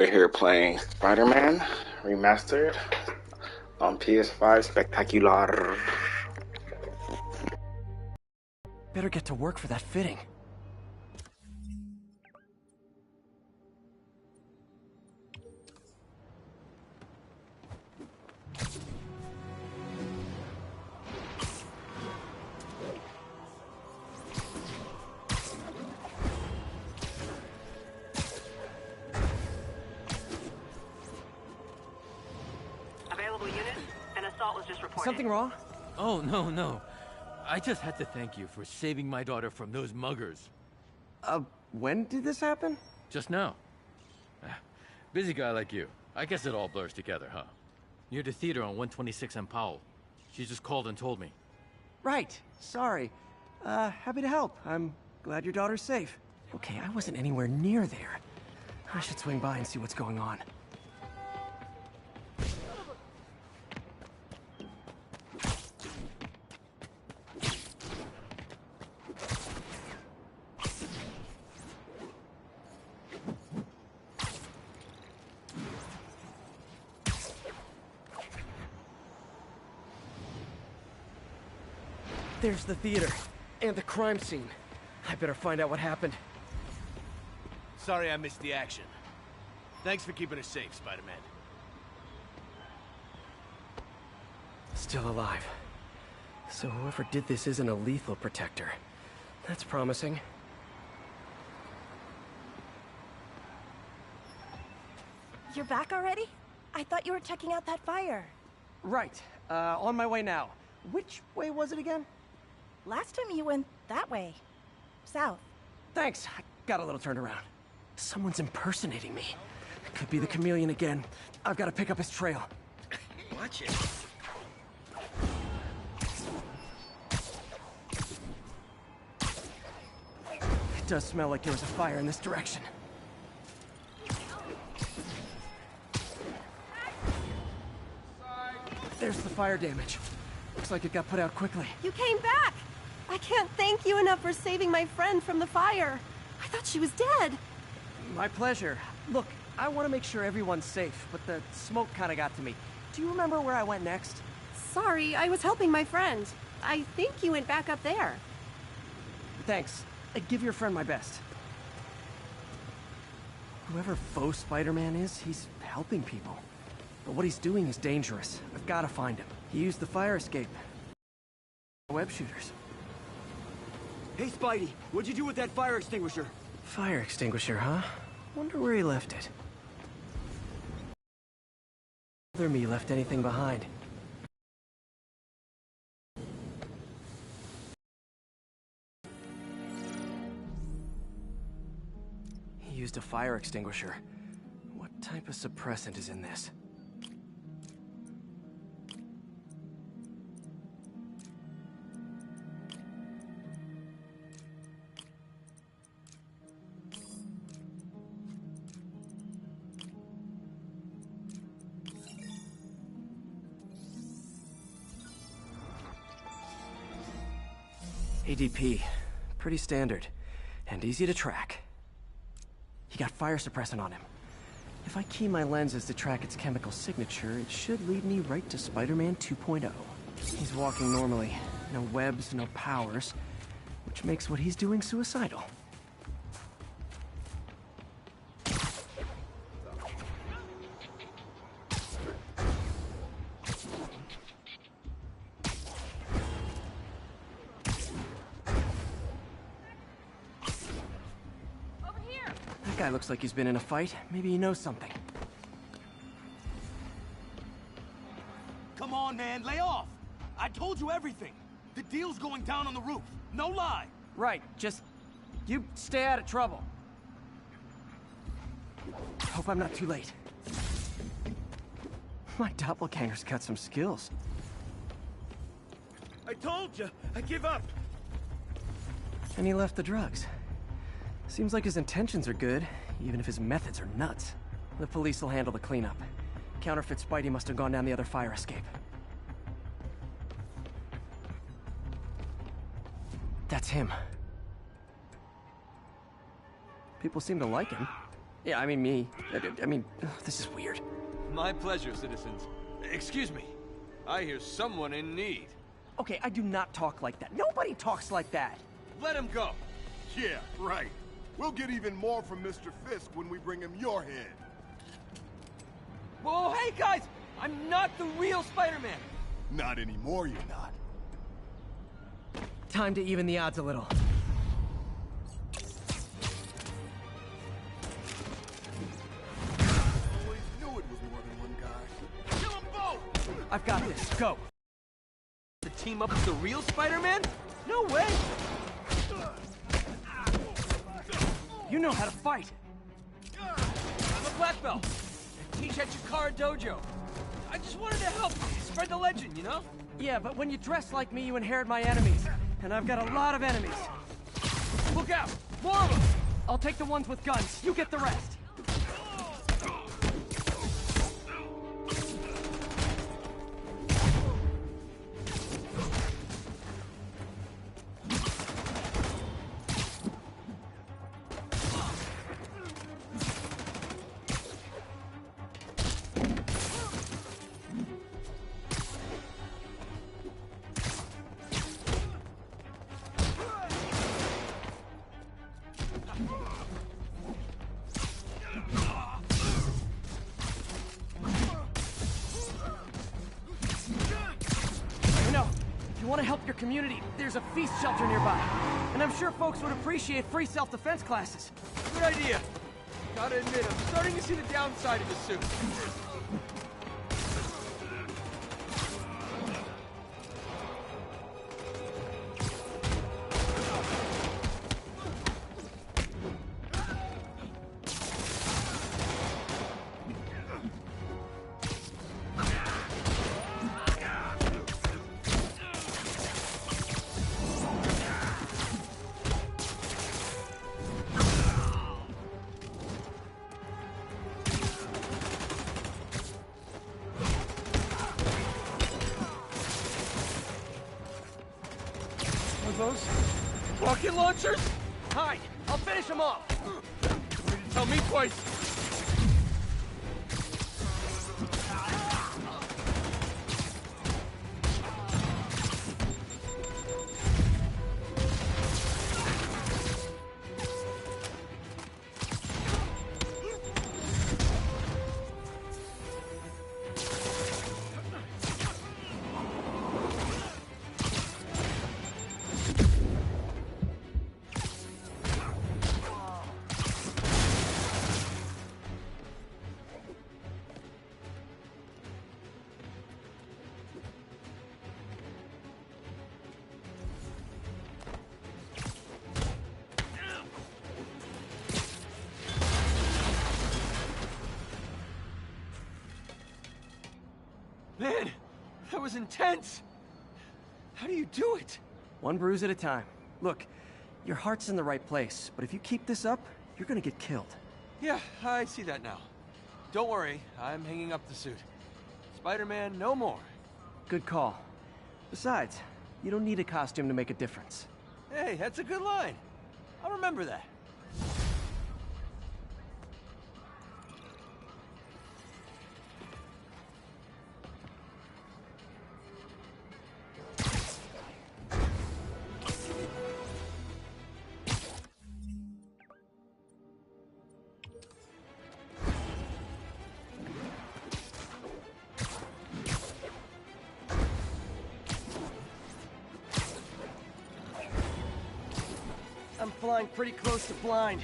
We're here playing Spider-Man Remastered on PS5 Spectacular. Better get to work for that fitting. Something wrong? Oh, no. I just had to thank you for saving my daughter from those muggers. When did this happen? Just now. Busy guy like you. I guess it all blurs together, huh? Near the theater on 126 and Powell. She just called and told me. Right. Sorry. Happy to help. I'm glad your daughter's safe. Okay, I wasn't anywhere near there. I should swing by and see what's going on. There's the theater, and the crime scene. I better find out what happened. Sorry I missed the action. Thanks for keeping us safe, Spider-Man. Still alive. So whoever did this isn't a lethal protector. That's promising. You're back already? I thought you were checking out that fire. Right. On my way now. Which way was it again? Last time you went that way. South. Thanks. I got a little turned around. Someone's impersonating me. Could be the chameleon again. I've got to pick up his trail. Watch it. It does smell like there was a fire in this direction. There's the fire damage. Looks like it got put out quickly. You came back! I can't thank you enough for saving my friend from the fire. I thought she was dead. My pleasure. Look, I want to make sure everyone's safe, but the smoke kind of got to me. Do you remember where I went next? Sorry, I was helping my friend. I think you went back up there. Thanks. Give your friend my best. Whoever faux Spider-Man is, he's helping people. But what he's doing is dangerous. I've got to find him. He used the fire escape. Web shooters. Hey, Spidey, what'd you do with that fire extinguisher? Fire extinguisher, huh? Wonder where he left it. Whether me left anything behind. He used a fire extinguisher. What type of suppressant is in this? ADP. Pretty standard. And easy to track. He got fire suppressant on him. If I key my lenses to track its chemical signature, it should lead me right to Spider-Man 2.0. He's walking normally. No webs, no powers. Which makes what he's doing suicidal. Guy looks like he's been in a fight. Maybe he knows something. Come on, man, lay off! I told you everything! The deal's going down on the roof. No lie! Right, just... you stay out of trouble. Hope I'm not too late. My doppelganger's got some skills. I told you! I give up! And he left the drugs. Seems like his intentions are good, even if his methods are nuts. The police will handle the cleanup. Counterfeit Spidey must have gone down the other fire escape. That's him. People seem to like him. Yeah, I mean me. I mean, this is weird. My pleasure, citizens. Excuse me. I hear someone in need. Okay, I do not talk like that. Nobody talks like that. Let him go. Yeah, right. We'll get even more from Mr. Fisk when we bring him your head. Whoa, hey guys! I'm not the real Spider-Man! Not anymore, you're not. Time to even the odds a little. Always knew it was more than one guy. Kill them both! I've got this. Go. To team up with the real Spider-Man? No way! You know how to fight. I'm a black belt. I teach at Chikara Dojo. I just wanted to help spread the legend, you know? Yeah, but when you dress like me, you inherit my enemies. And I've got a lot of enemies. Look out! More of them! I'll take the ones with guns. You get the rest. Want to help your community, there's a feast shelter nearby. And I'm sure folks would appreciate free self-defense classes. Good idea. Gotta admit, I'm starting to see the downside of the suit. Those rocket launchers? Hide! I'll finish them off! Tell me twice! Man, that was intense! How do you do it? One bruise at a time. Look, your heart's in the right place, but if you keep this up, you're gonna get killed. Yeah, I see that now. Don't worry, I'm hanging up the suit. Spider-Man, no more. Good call. Besides, you don't need a costume to make a difference. Hey, that's a good line. I'll remember that. I'm flying pretty close to blind.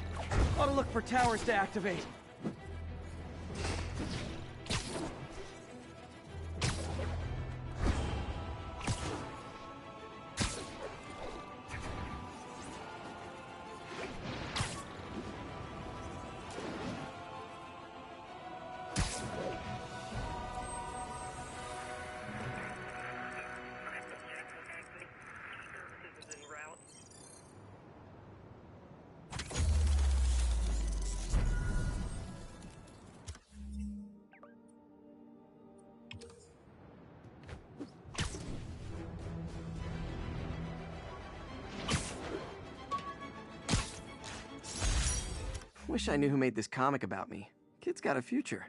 Ought to look for towers to activate. Wish I knew who made this comic about me. Kid's got a future.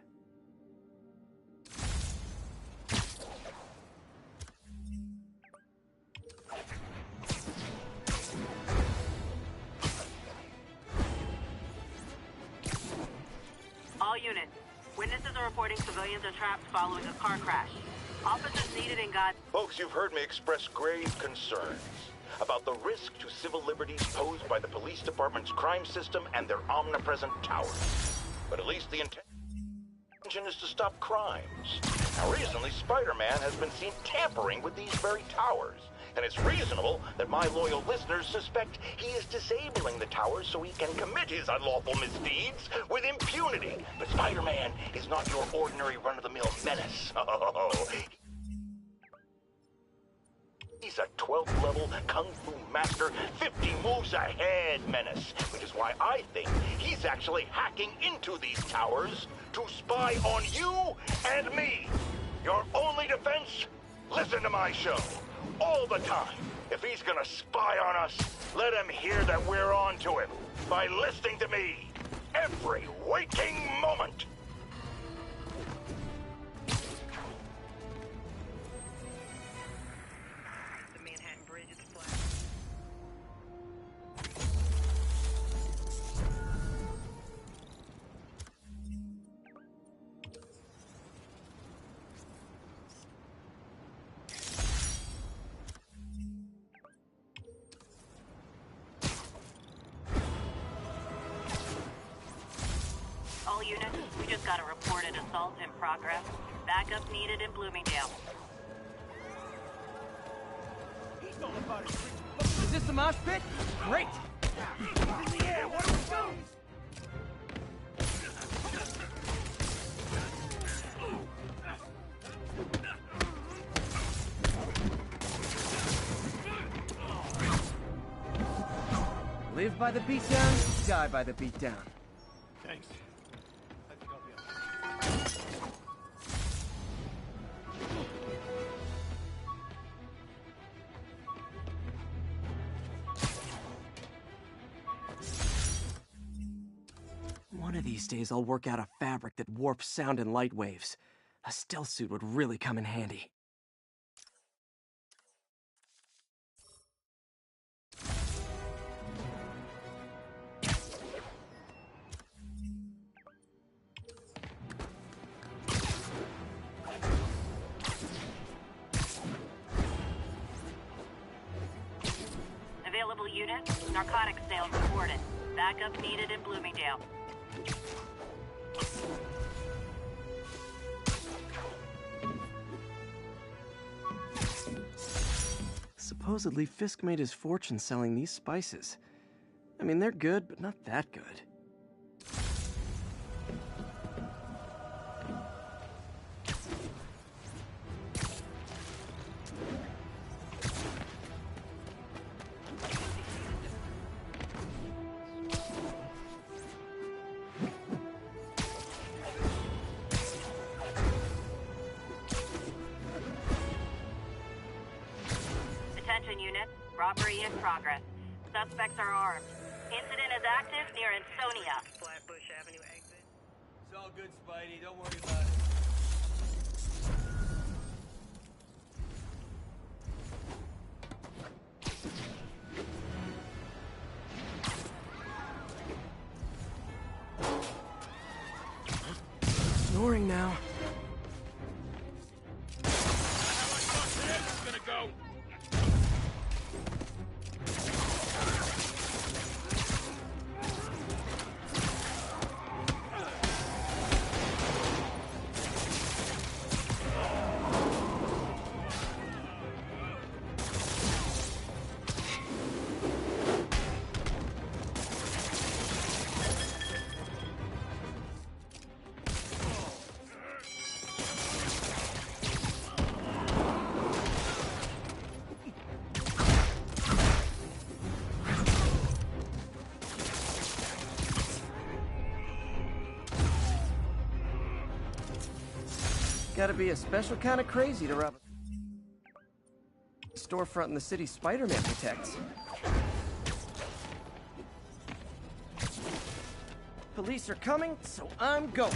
All units. Witnesses are reporting civilians are trapped following a car crash. Officers needed in God. Folks, you've heard me express grave concerns about the risk to civil liberties posed by the police department's crime system and their omnipresent towers. But at least the intention is to stop crimes. Now, recently, Spider-Man has been seen tampering with these very towers. And it's reasonable that my loyal listeners suspect he is disabling the towers so he can commit his unlawful misdeeds with impunity. But Spider-Man is not your ordinary run-of-the-mill menace. He's a 12th level Kung Fu master, 50 moves ahead menace, which is why I think he's actually hacking into these towers to spy on you and me. Your only defense? Listen to my show. All the time. If he's gonna spy on us, let him hear that we're on to him by listening to me every waking moment. The Manhattan Bridge is flat. All units, we just got a reported assault in progress. Backup needed in Bloomingdale. He's all about it. Is this the mosh pit? Great! He's in the air! What do we do? Live by the beatdown, die by the beatdown. Thanks. I think I'll be One of these days I'll work out a fabric that warps sound and light waves. A stealth suit would really come in handy. Available units, narcotics sales reported. Backup needed in Bloomingdale. Supposedly, Fisk made his fortune selling these spices. I mean, they're good, but not that good. Attention units, robbery in progress. Suspects are armed. Incident is active near Ansonia. Flatbush Avenue exit. It's all good, Spidey. Don't worry about it. Snoring now. gonna go. Gotta be a special kind of crazy to rob a storefront in the city Spider-Man protects. Police are coming, so I'm going.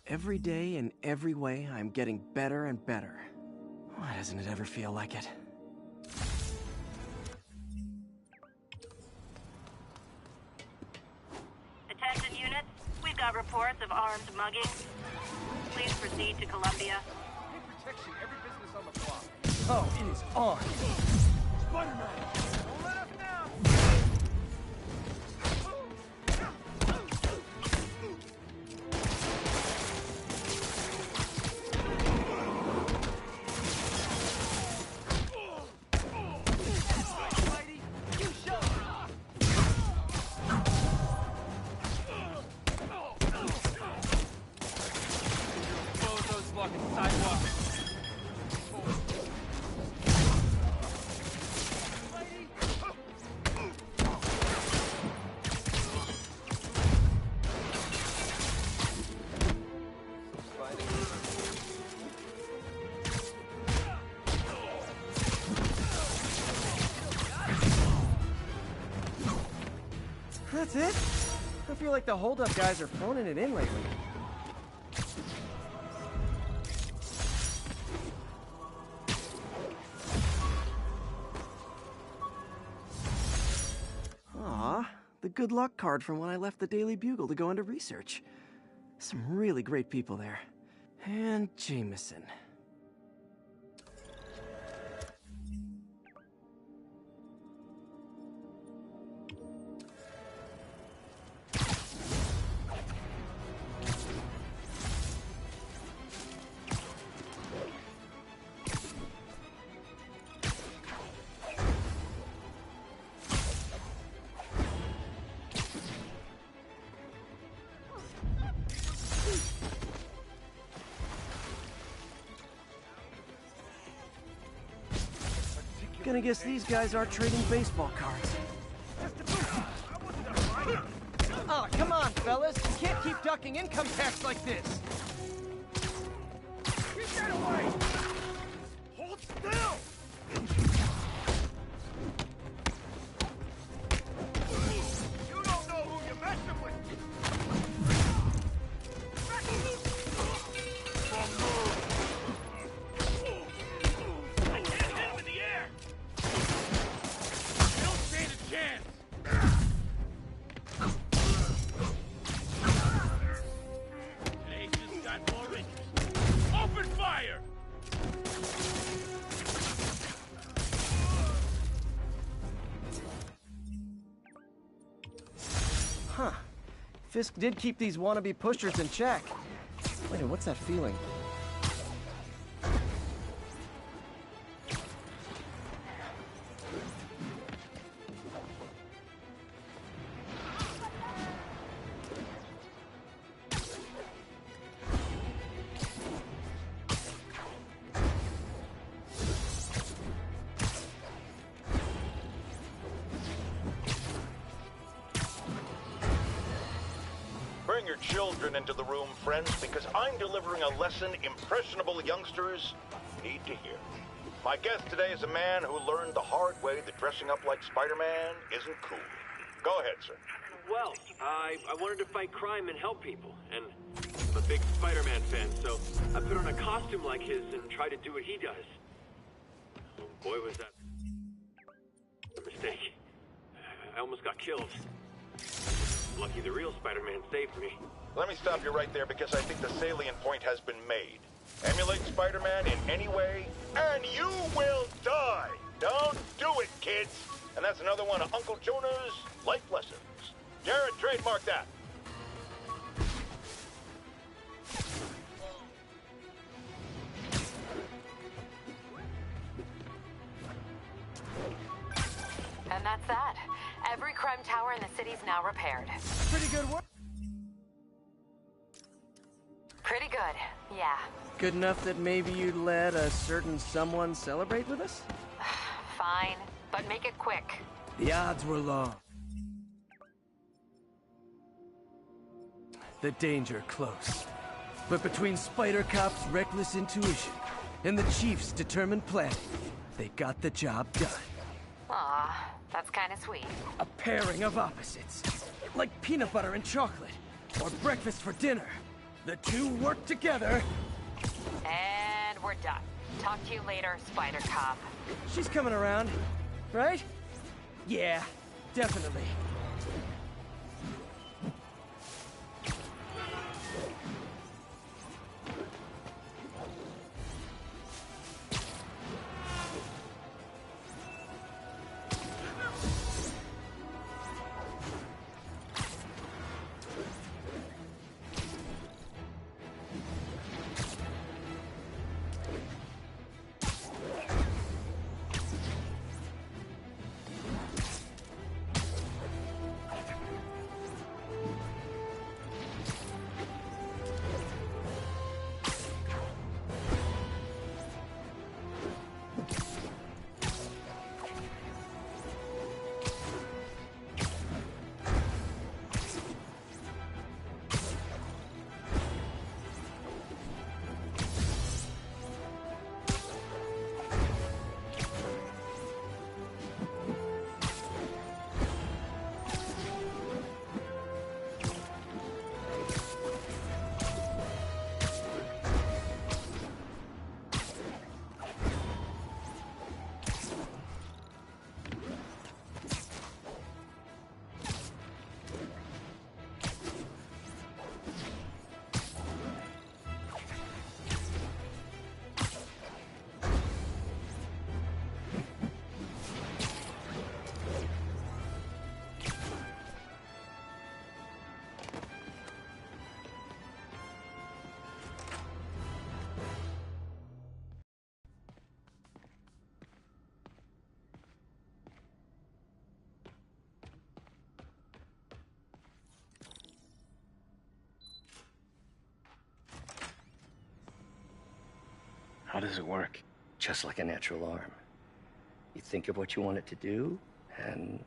Every day, in every way, I'm getting better and better. Why doesn't it ever feel like it? Attention units, we've got reports of armed mugging. Please proceed to Columbia. Pay protection, every business on the block. Oh, it is on. Spider-Man! Don't let us down! That's it? I feel like the hold-up guys are phoning it in lately. Aw, the good luck card from when I left the Daily Bugle to go into research. Some really great people there. And Jameson. Gonna guess these guys are trading baseball cards. Oh, come on, fellas. You can't keep ducking income tax like this. Get that away! Hold still! You don't know who you're messing with! I can't hit him in the air! They don't stand a chance! They just got more interest. Open fire! Huh. Fisk did keep these wannabe pushers in check. Wait, what's that feeling? Bring your children into the room, friends, because I'm delivering a lesson impressionable youngsters need to hear. My guest today is a man who learned the hard way that dressing up like Spider-Man isn't cool. Go ahead, sir. Well, I wanted to fight crime and help people, and I'm a big Spider-Man fan, so I put on a costume like his and tried to do what he does. Oh, boy, was that a mistake. I almost got killed. Lucky the real Spider-Man saved me. Let me stop you right there because I think the salient point has been made. Emulate Spider-Man in any way, and you will die! Don't do it, kids! And that's another one of Uncle Jonah's life lessons. Jared, trademark that. And that's that. Every crime tower in the city's now repaired. Pretty good work. Pretty good, yeah. Good enough that maybe you'd let a certain someone celebrate with us? Fine, but make it quick. The odds were long. the danger close. But between Spider Cop's reckless intuition and the Chief's determined planning, they got the job done. Aw, that's kind of sweet. A pairing of opposites. Like peanut butter and chocolate. Or breakfast for dinner. The two work together. And we're done. Talk to you later, Spider Cop. She's coming around, right? Yeah, definitely. How does it work? Just like a natural arm. You think of what you want it to do, and...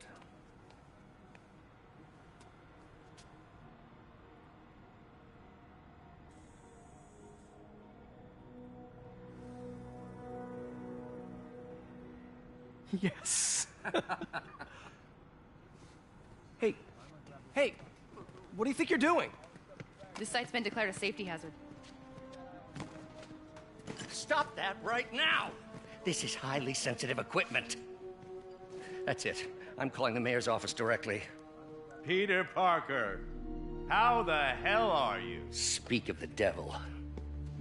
Yes. Hey, what do you think you're doing? This site's been declared a safety hazard. Stop that right now! This is highly sensitive equipment. That's it. I'm calling the mayor's office directly. Peter Parker, how the hell are you? Speak of the devil.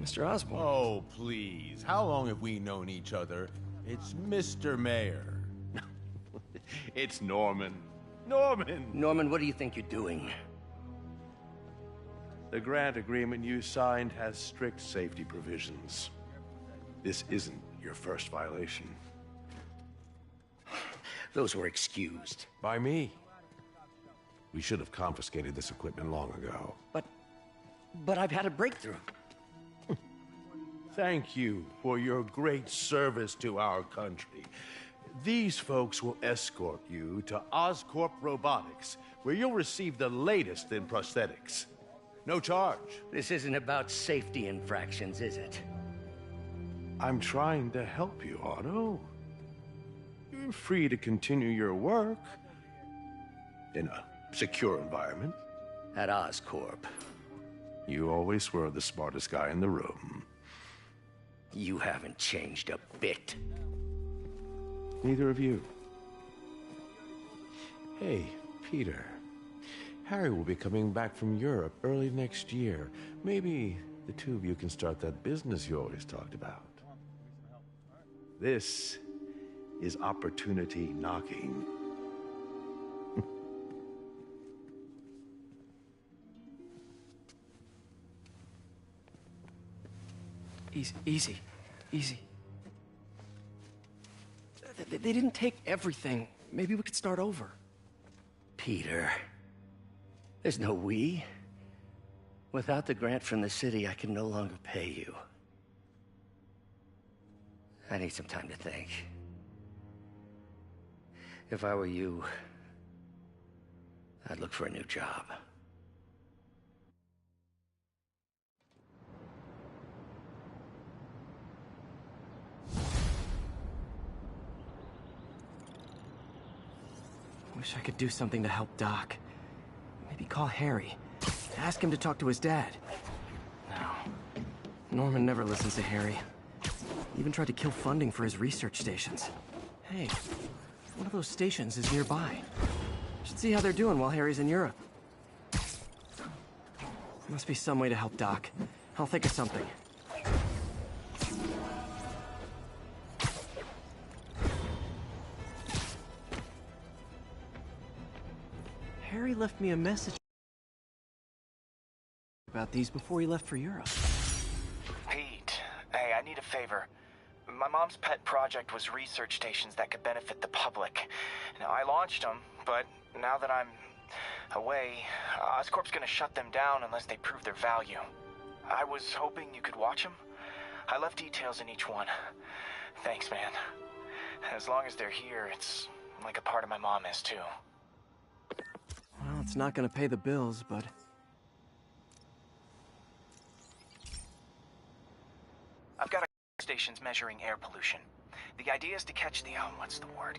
Mr. Osborn. Oh, please. How long have we known each other? It's Mr. Mayor. It's Norman. Norman, what do you think you're doing? The grant agreement you signed has strict safety provisions. This isn't your first violation. Those were excused. By me. We should have confiscated this equipment long ago. But I've had a breakthrough. Thank you for your great service to our country. These folks will escort you to Oscorp Robotics, where you'll receive the latest in prosthetics. No charge. This isn't about safety infractions, is it? I'm trying to help you, Otto. You're free to continue your work in a secure environment. At Oscorp. You always were the smartest guy in the room. You haven't changed a bit. Neither of you. Hey, Peter. Harry will be coming back from Europe early next year. Maybe the two of you can start that business you always talked about. This is opportunity knocking. Easy. They didn't take everything. Maybe we could start over. Peter, there's no we. Without the grant from the city, I can no longer pay you. I need some time to think. If I were you, I'd look for a new job. Wish I could do something to help Doc. Maybe call Harry. Ask him to talk to his dad. No. Norman never listens to Harry. He even tried to kill funding for his research stations. Hey, one of those stations is nearby. Should see how they're doing while Harry's in Europe. Must be some way to help Doc. I'll think of something. Harry left me a message about these before he left for Europe. Pete, hey, I need a favor. My mom's pet project was research stations that could benefit the public. Now, I launched them, but now that I'm away, Oscorp's gonna shut them down unless they prove their value. I was hoping you could watch them. I left details in each one. Thanks, man. As long as they're here, it's like a part of my mom is, too. Well, it's not gonna pay the bills, but... I've got stations measuring air pollution. The idea is to catch the,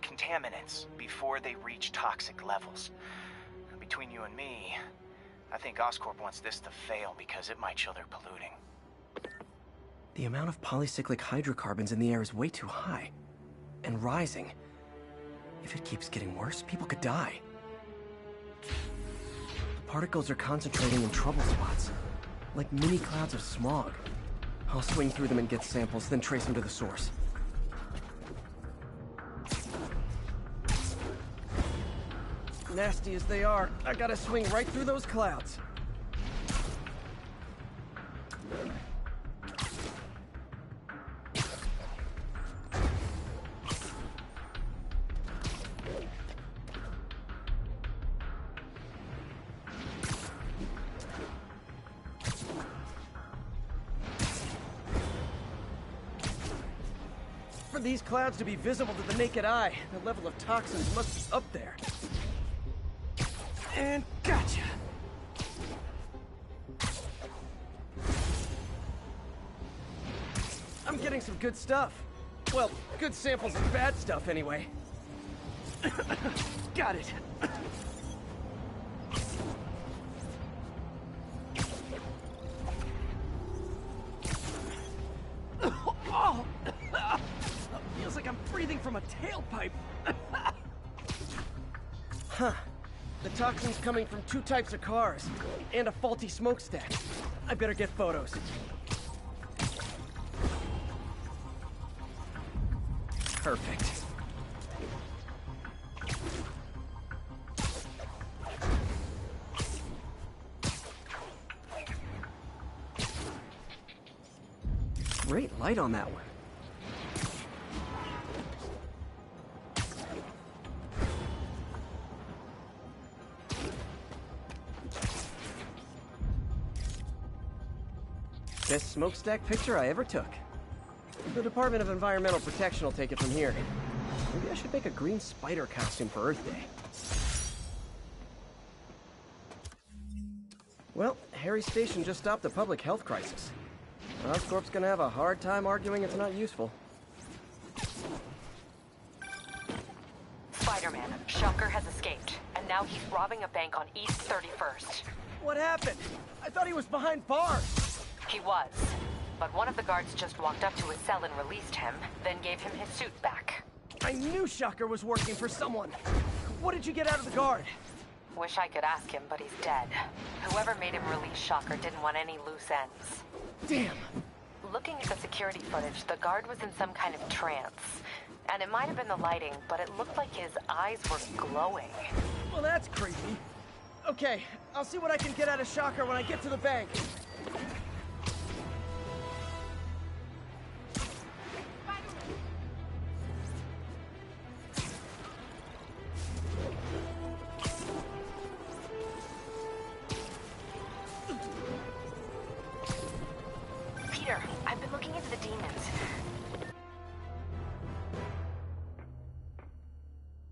contaminants before they reach toxic levels. Between you and me, I think Oscorp wants this to fail because it might show they're polluting. The amount of polycyclic hydrocarbons in the air is way too high. And rising. If it keeps getting worse, people could die. The particles are concentrating in trouble spots, like mini clouds of smog. I'll swing through them and get samples, then trace them to the source. Nasty as they are, I gotta swing right through those clouds. For these clouds to be visible to the naked eye, the level of toxins must be up there. And gotcha! I'm getting some good stuff. Well, good samples of bad stuff, anyway. Got it. Oh! Feels like I'm breathing from a tailpipe. Huh. The toxin's coming from 2 types of cars, and a faulty smokestack. I better get photos. Perfect. Great light on that one. Best smokestack picture I ever took. The Department of Environmental Protection will take it from here. Maybe I should make a green spider costume for Earth Day. Well, Harry's station just stopped a public health crisis. Oscorp's gonna have a hard time arguing it's not useful. Spider-Man, Shocker has escaped, and now he's robbing a bank on East 31st. What happened? I thought he was behind bars. He was, but one of the guards just walked up to his cell and released him, then gave him his suit back. I knew Shocker was working for someone. What did you get out of the guard? Wish I could ask him, but he's dead. Whoever made him release Shocker didn't want any loose ends. Damn. Looking at the security footage, the guard was in some kind of trance. And it might have been the lighting, but it looked like his eyes were glowing. Well, that's creepy. Okay, I'll see what I can get out of Shocker when I get to the bank. Peter, I've been looking into the demons.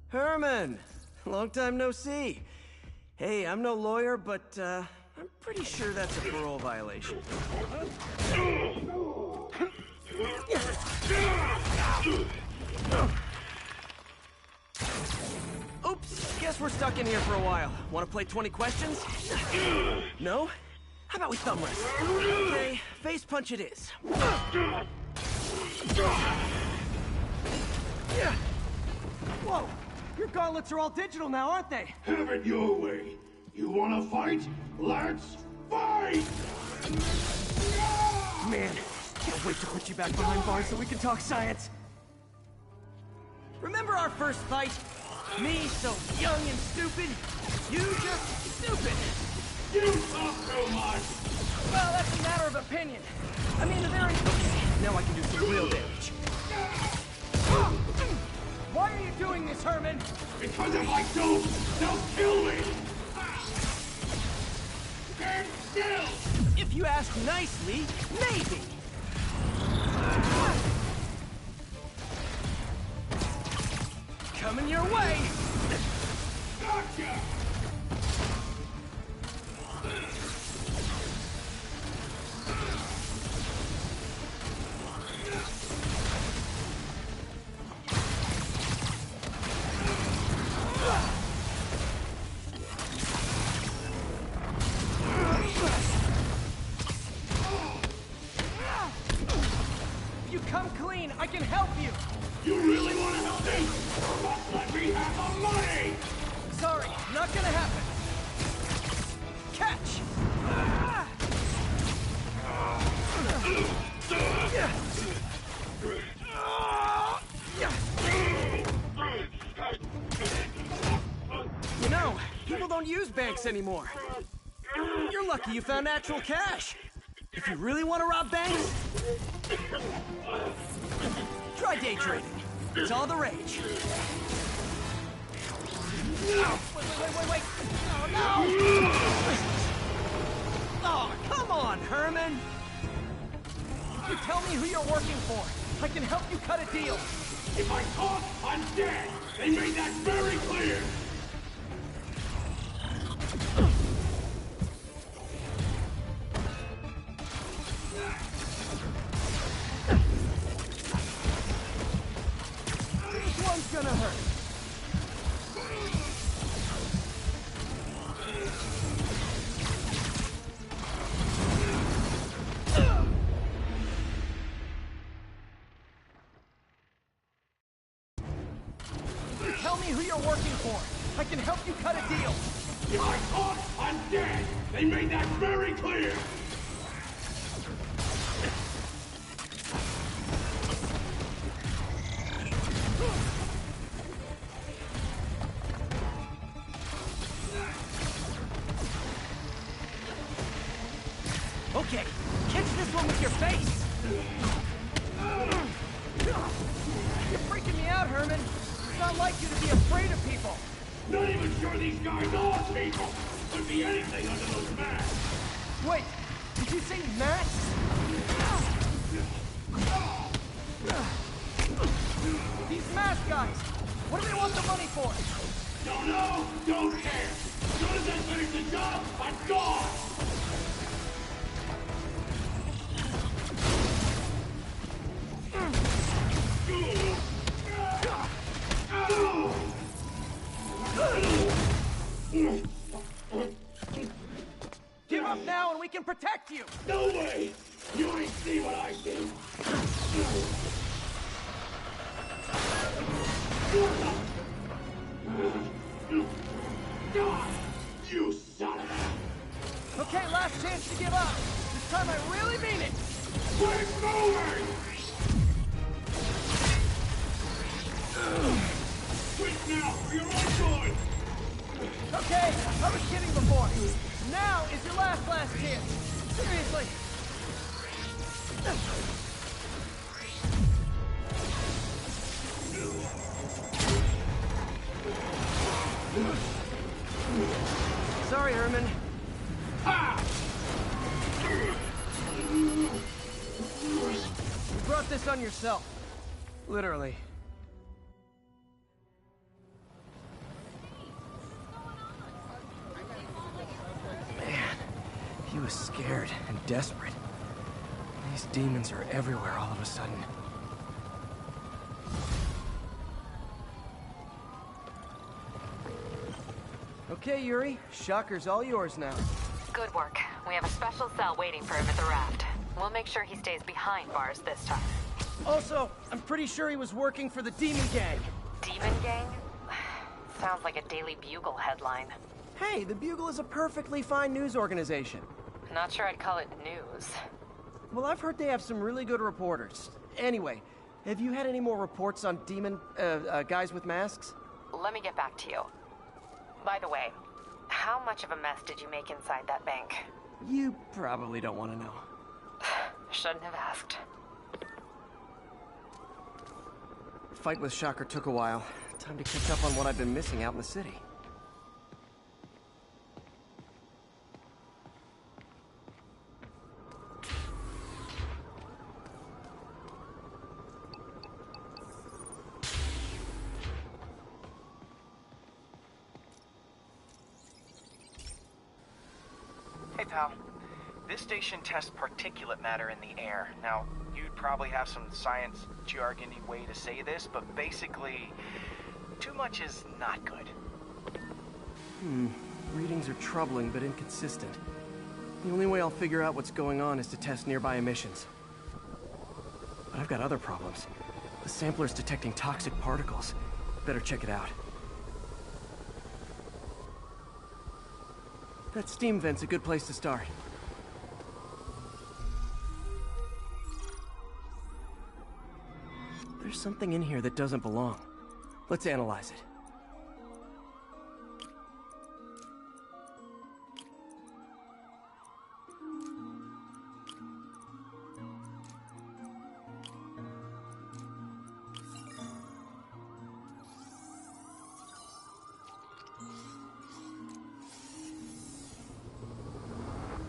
Herman! Long time no see. Hey, I'm no lawyer, but I'm pretty sure that's a parole violation. Oops, guess we're we're stuck in here for a while. Want to play 20 questions? No? How about we thumb wrestle? Okay, face punch it is. Whoa! Your gauntlets are all digital now, aren't they? Have it your way. You wanna fight? Let's fight! Man, can't wait to put you back behind bars so we can talk science. Remember our first fight? Me so young and stupid, you just stupid. You talk too much! Well, that's a matter of opinion. I mean, the very... Okay, now I can do some real damage. Why are you doing this, Herman? Because if I don't, they'll kill me! Stand still! If you ask nicely, maybe. Coming your way! Gotcha! If you come clean, I can help you! You really want to help me? Must let me have the money! Sorry, not gonna happen. Catch! You know, people don't use banks anymore. You're lucky you found actual cash. If you really want to rob banks, try day trading. It's all the rage. Wait. Oh, no! Oh, come on, Herman! If you tell me who you're working for, I can help you cut a deal. If I talk, I'm dead! They made that very clear! This one's gonna hurt. Tell me who you're working for. I can help you cut a deal. If I talk, I'm dead! They made that very clear! Okay, catch this one with your face. You're freaking me out, Herman. It's not like you to be afraid of people. Not even sure these guys are people! Could be anything under those masks! Wait, did you say masks? These mask guys, what do they want the money for? Don't know, don't care! As soon as I finish the job, I'm gone! Give up now and we can protect you! No way! You ain't see what I see! You son of a... Okay, last chance to give up. This time I really mean it! Quit moving! Quit now, or you're all good! Okay, I was kidding before. Now is your last chance. Seriously. Sorry, Herman. Ha! You brought this on yourself. Literally. Man, he was scared and desperate. These demons are everywhere all of a sudden. Okay, Yuri. Shocker's all yours now. Good work. We have a special cell waiting for him at the raft. We'll make sure he stays behind bars this time. Also, I'm pretty sure he was working for the Demon Gang. Demon Gang? Sounds like a Daily Bugle headline. Hey, the Bugle is a perfectly fine news organization. Not sure I'd call it news. Well, I've heard they have some really good reporters. Anyway, have you had any more reports on demon, guys with masks? Let me get back to you. By the way, how much of a mess did you make inside that bank? You probably don't want to know. Shouldn't have asked. Fight with Shocker took a while. Time to catch up on what I've been missing out in the city. Hey, pal. This station tests particulate matter in the air. Now, you'd probably have some science jargony way to say this, but basically, too much is not good. Readings are troubling but inconsistent. The only way I'll figure out what's going on is to test nearby emissions. But I've got other problems. The sampler's detecting toxic particles. Better check it out. That steam vent's a good place to start. There's something in here that doesn't belong. Let's analyze it.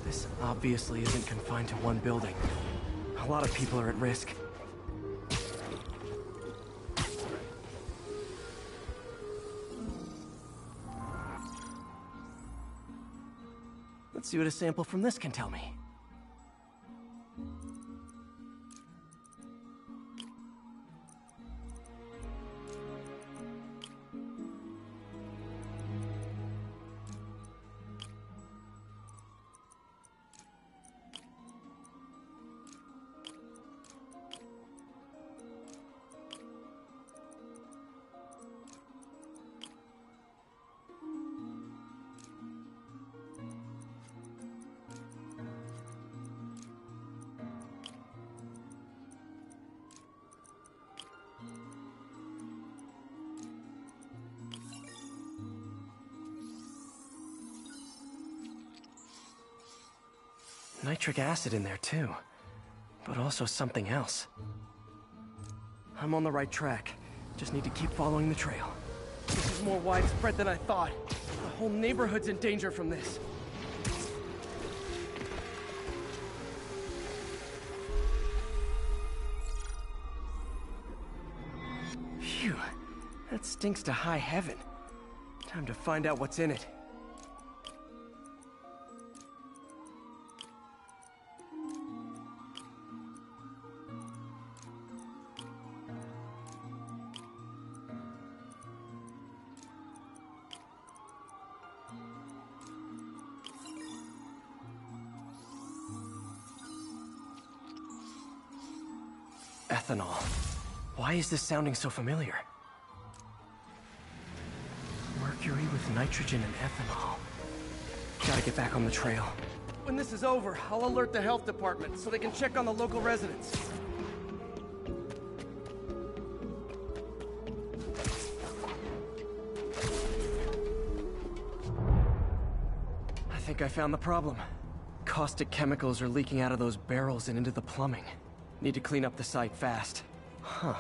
This obviously isn't confined to one building. A lot of people are at risk. Let's see what a sample from this can tell me. Nitric acid in there too, but also something else. I'm on the right track. Just need to keep following the trail. This is more widespread than I thought. The whole neighborhood's in danger from this. Phew, that stinks to high heaven. Time to find out what's in it. Ethanol. Why is this sounding so familiar? Mercury with nitrogen and ethanol. Gotta get back on the trail. When this is over, I'll alert the health department so they can check on the local residents. I think I found the problem. Caustic chemicals are leaking out of those barrels and into the plumbing. Need to clean up the site fast. Huh.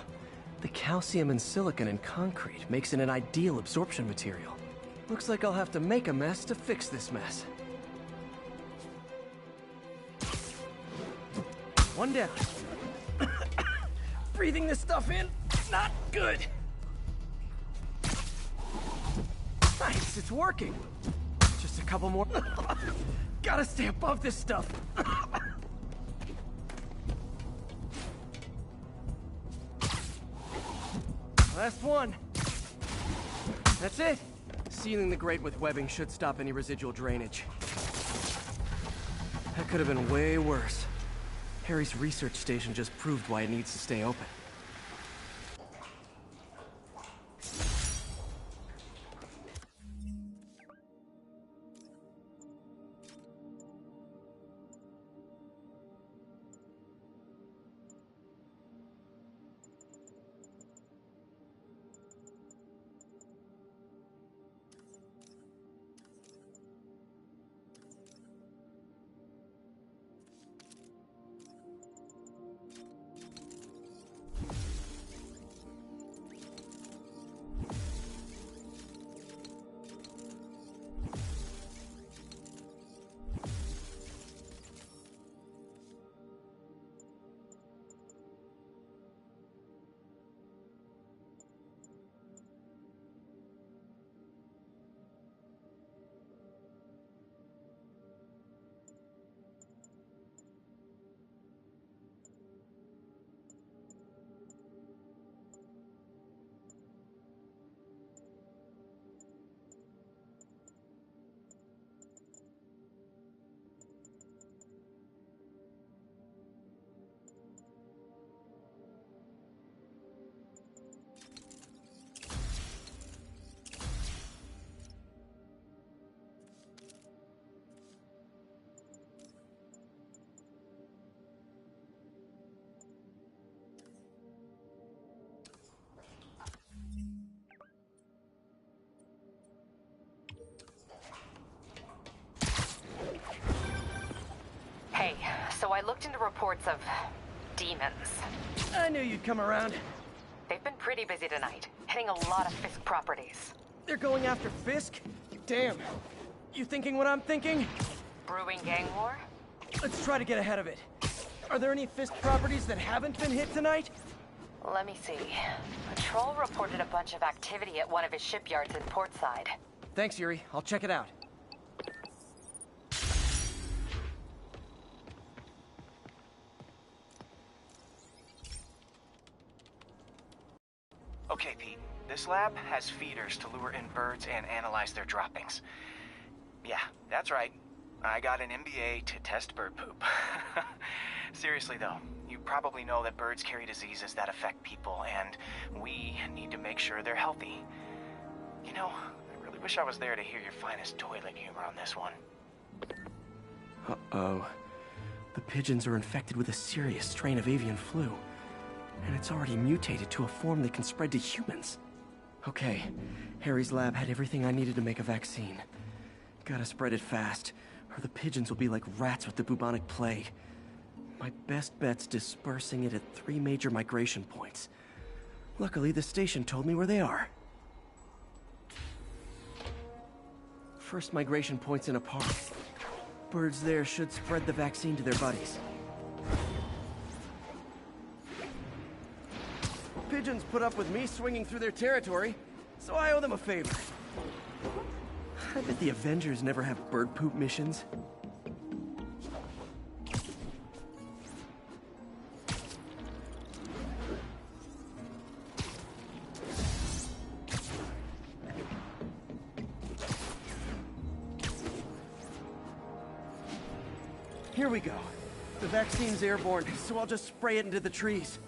The calcium and silicon in concrete makes it an ideal absorption material. Looks like I'll have to make a mess to fix this mess. One down. Breathing this stuff in, not good. Nice, it's working. Just a couple more. Gotta stay above this stuff. Last one. That's it. Sealing the grate with webbing should stop any residual drainage. That could have been way worse. Harry's research station just proved why it needs to stay open. Hey, so I looked into reports of demons. I knew you'd come around. They've been pretty busy tonight, hitting a lot of Fisk properties. They're going after Fisk? Damn. You thinking what I'm thinking? Brewing gang war? Let's try to get ahead of it. Are there any Fisk properties that haven't been hit tonight? Let me see. Patrol reported a bunch of activity at one of his shipyards in Portside. Thanks, Yuri. I'll check it out. Okay, Pete. This lab has feeders to lure in birds and analyze their droppings. Yeah, that's right. I got an MBA to test bird poop. Seriously though, you probably know that birds carry diseases that affect people, and we need to make sure they're healthy. You know, I really wish I was there to hear your finest toilet humor on this one. Uh-oh. The pigeons are infected with a serious strain of avian flu. And it's already mutated to a form that can spread to humans. Okay, Harry's lab had everything I needed to make a vaccine. Gotta spread it fast, or the pigeons will be like rats with the bubonic plague. My best bet's dispersing it at 3 major migration points. Luckily, the station told me where they are. First migration point's in a park. Birds there should spread the vaccine to their buddies. Pigeons put up with me swinging through their territory, so I owe them a favor. I bet the Avengers never have bird poop missions. Here we go. The vaccine's airborne, so I'll just spray it into the trees.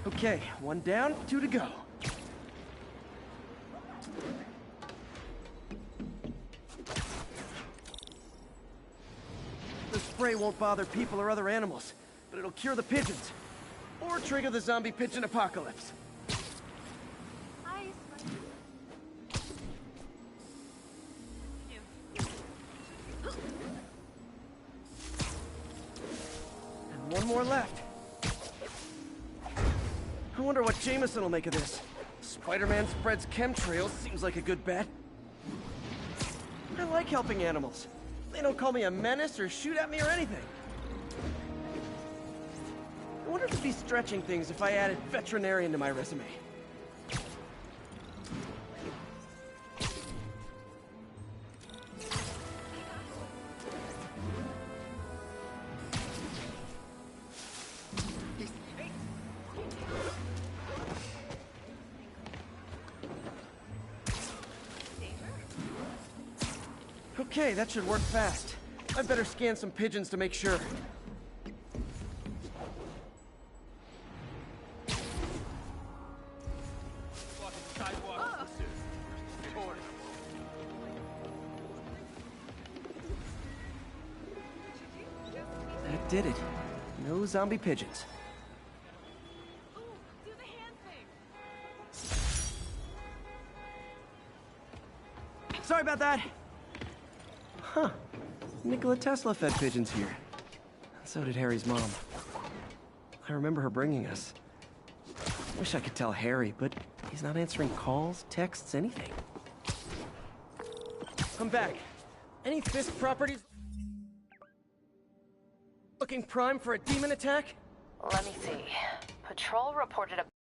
Okay, 1 down, 2 to go. The spray won't bother people or other animals, but it'll cure the pigeons. Or trigger the zombie pigeon apocalypse. And 1 more left. I wonder what Jameson will make of this. Spider-Man spreads chemtrails, seems like a good bet. I like helping animals. They don't call me a menace or shoot at me or anything. I wonder if it'd be stretching things if I added veterinarian to my resume. Okay, that should work fast. I'd better scan some pigeons to make sure. That did it. No zombie pigeons. Sorry about that. Huh. Nikola Tesla fed pigeons here. So did Harry's mom. I remember her bringing us. Wish I could tell Harry, but he's not answering calls, texts, anything. I'm back. Any Fisk properties looking prime for a demon attack? Let me see. Patrol reported a